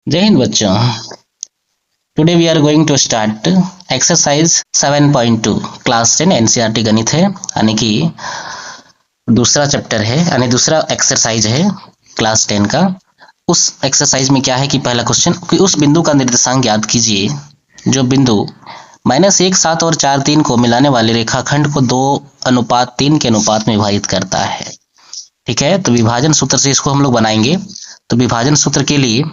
जय हिंद बच्चों। Today we are going to start exercise 7.2 class 10 NCERT गणित है, यानी कि दूसरा चैप्टर है, यानी दूसरा एक्सरसाइज है क्लास 10 का। उस एक्सरसाइज में क्या है कि पहला क्वेश्चन कि उस बिंदु का निर्देशांक ज्ञात कीजिए जो बिंदु -1, 7 और 4, 3 को मिलाने वाले रेखाखंड को 2:3 के अनुपात में विभाजित करता है। ठीक है, तो विभाजन सूत्र से इसको हम लोग बनाएंगे। तो विभाजन सूत्र के लिए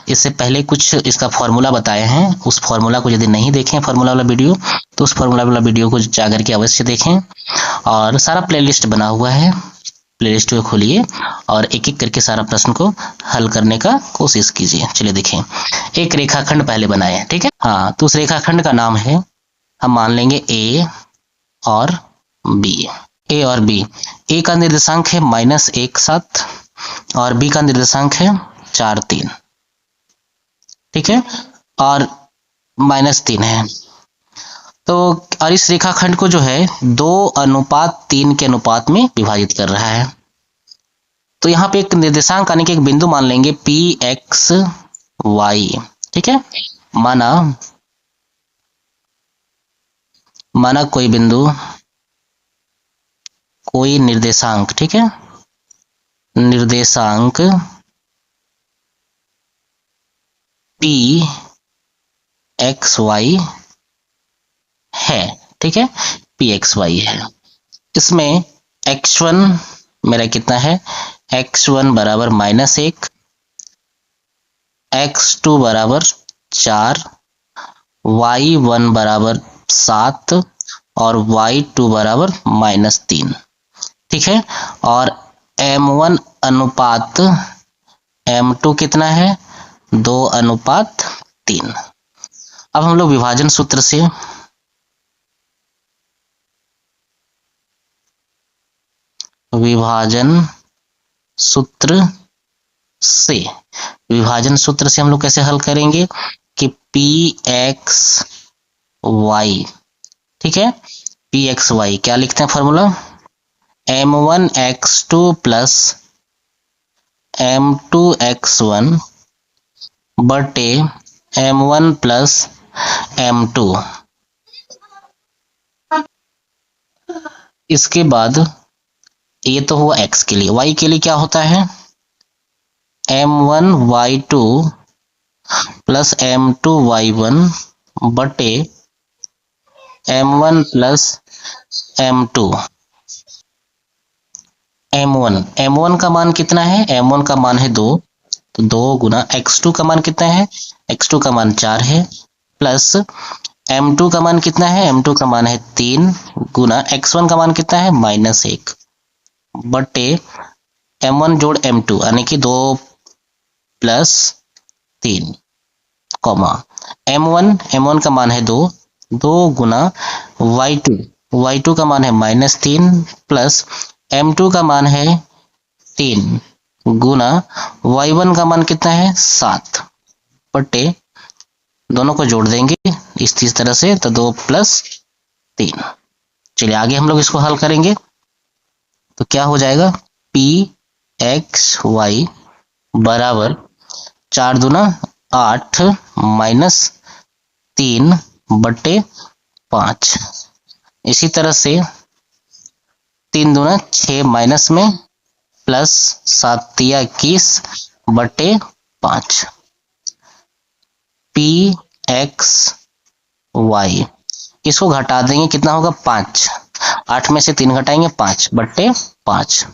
इससे पहले कुछ इसका फॉर्मूला बताए हैं। उस फॉर्मूला को यदि नहीं देखें फॉर्मूला वाला वीडियो, तो उस फॉर्मूला वाला वीडियो को जाकर के अवश्य देखें। और सारा प्लेलिस्ट बना हुआ है, प्लेलिस्ट को खोलिए और एक एक करके सारा प्रश्न को हल करने का कोशिश कीजिए। चलिए देखें, एक रेखाखंड पहले बनाए, ठीक है। हाँ, तो उस रेखाखंड का नाम है, हम मान लेंगे ए और बी। ए और बी, ए का निर्देशांक है -1, 7 और बी का निर्देशांक है 4, 3, ठीक है, और -3 है। तो और इस रेखाखंड को जो है 2:3 के अनुपात में विभाजित कर रहा है। तो यहाँ पे एक निर्देशांक यानी कि एक बिंदु मान लेंगे पी एक्स वाई, ठीक है। माना कोई बिंदु, कोई निर्देशांक, ठीक है, निर्देशांक पी एक्स वाई है, ठीक है, पी एक्स वाई है। इसमें x1 मेरा कितना है, x1 बराबर -1, x2 बराबर 4, y1 बराबर 7 और y2 बराबर -3, ठीक है। और m1 अनुपात m2 कितना है, 2:3। अब हम लोग विभाजन सूत्र से हम लोग कैसे हल करेंगे कि पी एक्स वाई, ठीक है, पी एक्स वाई क्या लिखते हैं formula, m1 x2 plus m2 x1 बटे m1 प्लस m2। इसके बाद ये तो हुआ x के लिए, y के लिए क्या होता है, m1 y2 plus m2 y1 बटे m1 प्लस m2। m1 का मान कितना है, m1 का मान है 2, तो 2 गुना x2 का मान कितना है, x2 का मान 4 है, प्लस m2 का मान कितना है, m2 का मान है 3 गुना x1 का मान कितना है, -1 बटे m1 जोड़ m2 यानी कि 2 प्लस 3 कॉमा m1 का मान है 2 गुना y2 का मान है -3 प्लस m2 का मान है 3 गुना y1 का मान कितना है 7 बटे, दोनों को जोड़ देंगे इस तरह से, तो 2 प्लस 3। चलिए आगे हम लोग इसको हल करेंगे। तो क्या हो जाएगा, पी एक्स वाई बराबर 4 दूना 8 -3 बटे 5। इसी तरह से 3 दूना 6 माइनस में प्लस 7 तिया 21 बटे 5। पी एक्स वाई इसको घटा देंगे, कितना होगा 5, 8 में से 3 घटाएंगे 5 बटे 5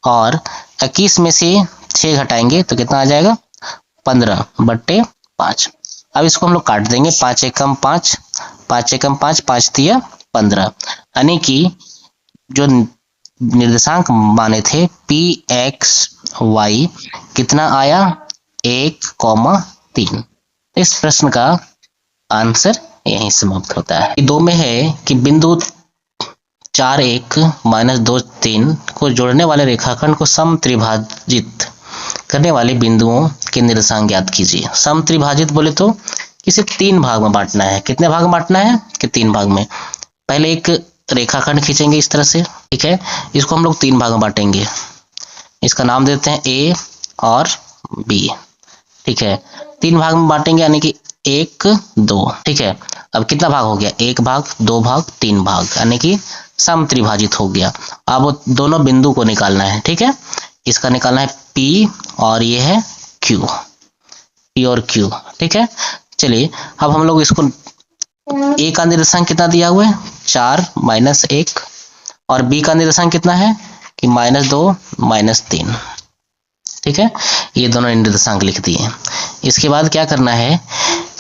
और 21 में से 6 घटाएंगे तो कितना आ जाएगा 15 बटे 5। अब इसको हम लोग काट देंगे, 5 एकम 5, 5 एकम 5, 5 तिया 15, यानी कि जो निर्देशांक माने थे पी एक्स वाई कितना आया 1,3। इस प्रश्न का आंसर यहीं समाप्त होता है। 2 में है कि बिंदु 4, 1 -2, 3 को जोड़ने वाले रेखाखंड को समत्रिभाजित करने वाले बिंदुओं के निर्देशांक ज्ञात कीजिए। समत्रिभाजित बोले तो इसे 3 भाग में बांटना है। कितने भाग में बांटना है कि 3 भाग में। पहले एक रेखाखंड खींचेंगे इस तरह से, ठीक है, इसको हम लोग 3 भाग में बांटेंगे। इसका नाम देते हैं ए और बी, ठीक है, 3 भाग में बांटेंगे यानी कि 1 2। ठीक है, अब कितना भाग हो गया, 1 भाग 2 भाग 3 भाग, यानी कि समत्रिभाजित हो गया। अब दोनों बिंदु को निकालना है। ठीक है, इसका निकालना है P और ये है Q, P और Q। ठीक है, चलिए अब हम लोग इसको A का निर्देशांक कितना दिया हुआ है 4 -1 और B का निर्देशांक कितना है कि -2 -3। ठीक है, ये दोनों निर्देशांक लिख दिए। इसके बाद क्या करना है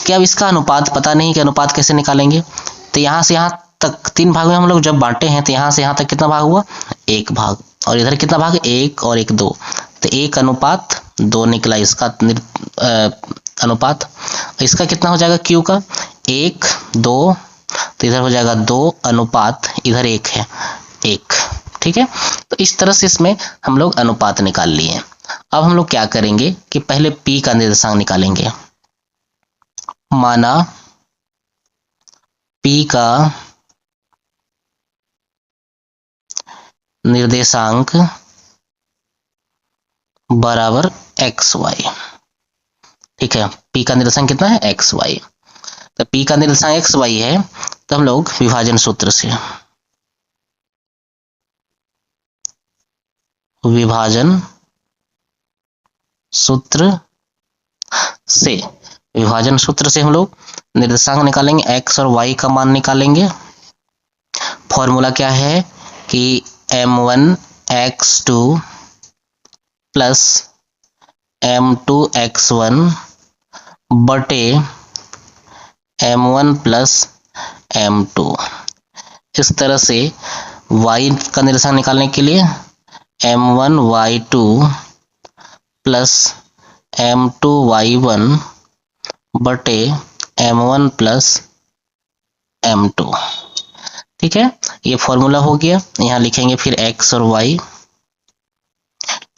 कि अब इसका अनुपात पता नहीं कि अनुपात कैसे निकालेंगे। तो यहाँ से यहाँ तक 3 भाग में हम लोग जब बांटे हैं तो यहाँ से यहाँ तक कितना भाग हुआ 1 भाग, और इधर कितना भाग 1 और 1 2, तो 1:2 निकला इसका अनुपात। इसका कितना हो जाएगा Q का 1 2, तो इधर हो जाएगा 2:, इधर 1 है 1। ठीक है, तो इस तरह से इसमें हम लोग अनुपात निकाल लिए। अब हम लोग क्या करेंगे कि पहले P का निर्देशांक निकालेंगे। माना P का निर्देशांक बराबर XY। ठीक है, P का निर्देशांक कितना है XY, तो P का निर्देशांक XY है, तो हम लोग विभाजन सूत्र से विभाजन सूत्र से हम लोग निर्देशांक निकालेंगे, x और y का मान निकालेंगे। फॉर्मूला क्या है कि m1 x2 plus m2 x1 बटे m1 प्लस m2। इस तरह से y का निर्देशांक निकालने के लिए m1 y2 plus m2 y1 बटे m1 प्लस m2। ठीक है, ये फॉर्मूला हो गया। यहाँ लिखेंगे फिर x और y।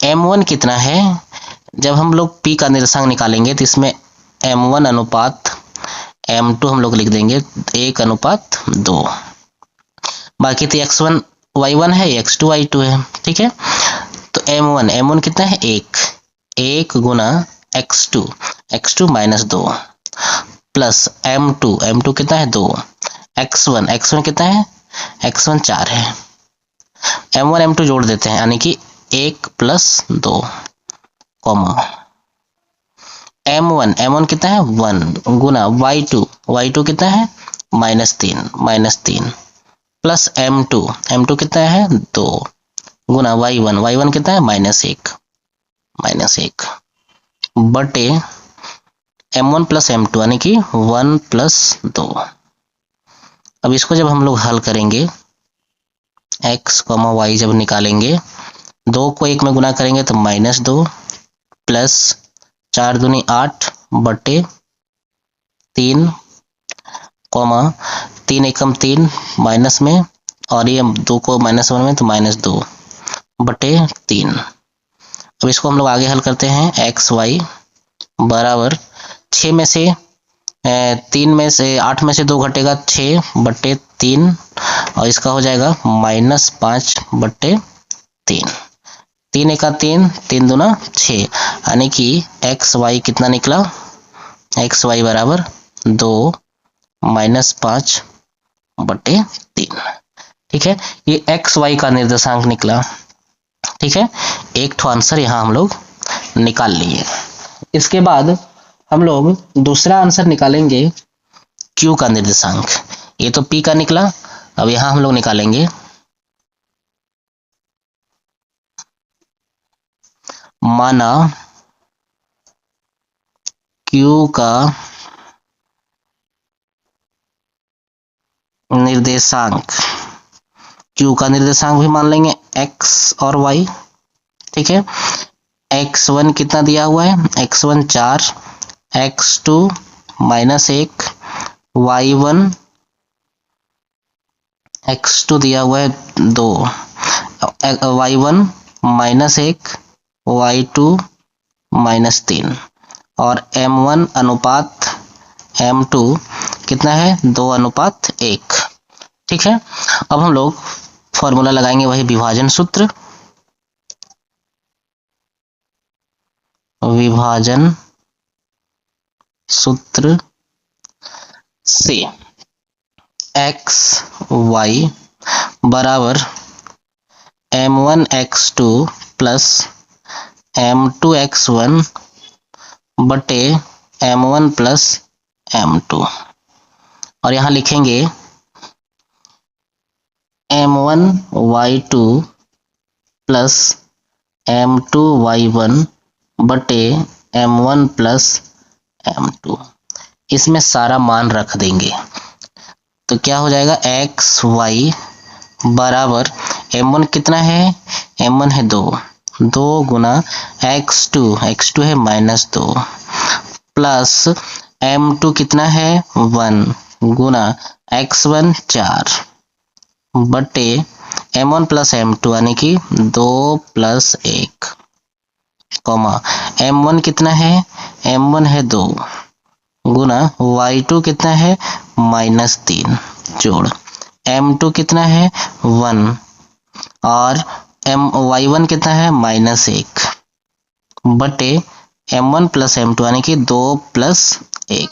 m1 कितना है, जब हम लोग P का निर्देशांक निकालेंगे तो इसमें m1 अनुपात m2 हम लोग लिख देंगे 1:2। बाकी तो x1 y1 है, x2 y2 है। ठीक है, तो m1 कितना है 1 गुना x2 -2 प्लस m2 कितना है 2, x1 कितना है x1 4 है, m1 m2 जोड़ देते हैं यानी कि 1 + 2 कॉमा m1 कितना है 1 गुना y2 कितना है -3 प्लस m2 कितना है 2 गुना y1 कितना है -1 बटे m1 प्लस m2 यानी कि 1 + 2। अब इसको जब हम लोग हल करेंगे x, y जब निकालेंगे 2 को 1 में गुना करेंगे तो -2 प्लस 4 दूनी 8 बटे 3 3 एकम 3 माइनस में, और ये 2 को -1 में तो -2 बटे 3। अब इसको हम लोग आगे हल करते हैं x y बराबर 6 में से 3 में से 8 में से 2 घटेगा 6 बटे 3, और इसका हो जाएगा -5 बटे 3। 3 एका 3 3 दूना 6, यानी कि एक्स वाई कितना निकला, एक्स वाई बराबर 2 -5 बटे 3। ठीक है, ये एक्स वाई का निर्देशांक निकला। ठीक है, एक ठो आंसर यहाँ हम लोग निकाल लिए। इसके बाद हम लोग दूसरा आंसर निकालेंगे क्यू का निर्देशांक। ये तो पी का निकला, अब यहाँ हम लोग निकालेंगे माना क्यू का निर्देशांक, क्यू का निर्देशांक भी मान लेंगे एक्स और वाई। ठीक है, x1 कितना दिया हुआ है, x1 4, x2 -1, y1 x2 दिया हुआ है 2, y1 -1, y2 -3, और m1 अनुपात m2 कितना है 2:1। ठीक है, अब हम लोग फॉर्मूला लगाएंगे वही विभाजन सूत्र, विभाजन सूत्र से एक्स वाई बराबर m1x2 प्लस m2x1 बटे m1 प्लस m2, और यहाँ लिखेंगे m1y2 प्लस m2y1 बटे m1 प्लस m2। इसमें सारा मान रख देंगे तो क्या हो जाएगा, एक्स वाई बराबर m1 कितना है, m1 है 2 गुना x2 है -2 प्लस m2 कितना है 1 गुना x1 4 बटे m1 प्लस m2 यानी कि 2 प्लस 1 कॉमा m1 कितना है, m1 है 2 गुना y2 कितना है -3 जोड़ m2 कितना है 1 और y1 कितना है -1 बटे m1 प्लस m2 यानी कि 2 प्लस 1।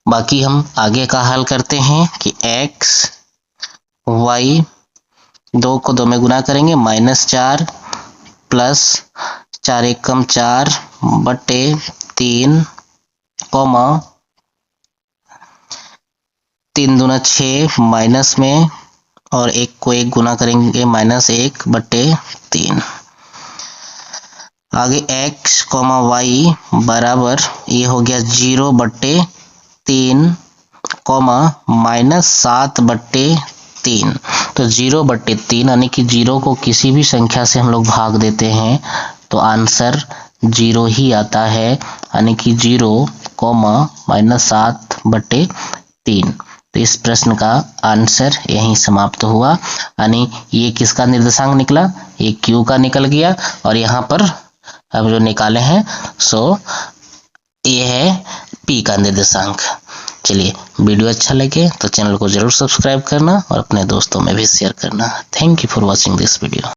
बाकी हम आगे का हल करते हैं कि x y 2 को 2 में गुना करेंगे -4 प्लस 4 1 कम 4 बटे 3 कॉमा 3 दूना 6 माइनस में और 1 को 1 गुना करेंगे -1 बटे 3। आगे x y बराबर ये हो गया 0 बटे 3 कॉमा -7 बटे 3। तो 0 बटे 3 यानी कि 0 को किसी भी संख्या से हम लोग भाग देते हैं तो आंसर 0 ही आता है, यानी कि 0 -7 बटे 3। तो इस प्रश्न का आंसर यहीं समाप्त हुआ, यानी ये किसका निर्देशांक निकला, ये Q का निकल गया और यहाँ पर अब जो निकाले हैं सो ये है P का निर्देशांक। चलिए, वीडियो अच्छा लगे तो चैनल को जरूर सब्सक्राइब करना और अपने दोस्तों में भी शेयर करना। Thank you for watching this video.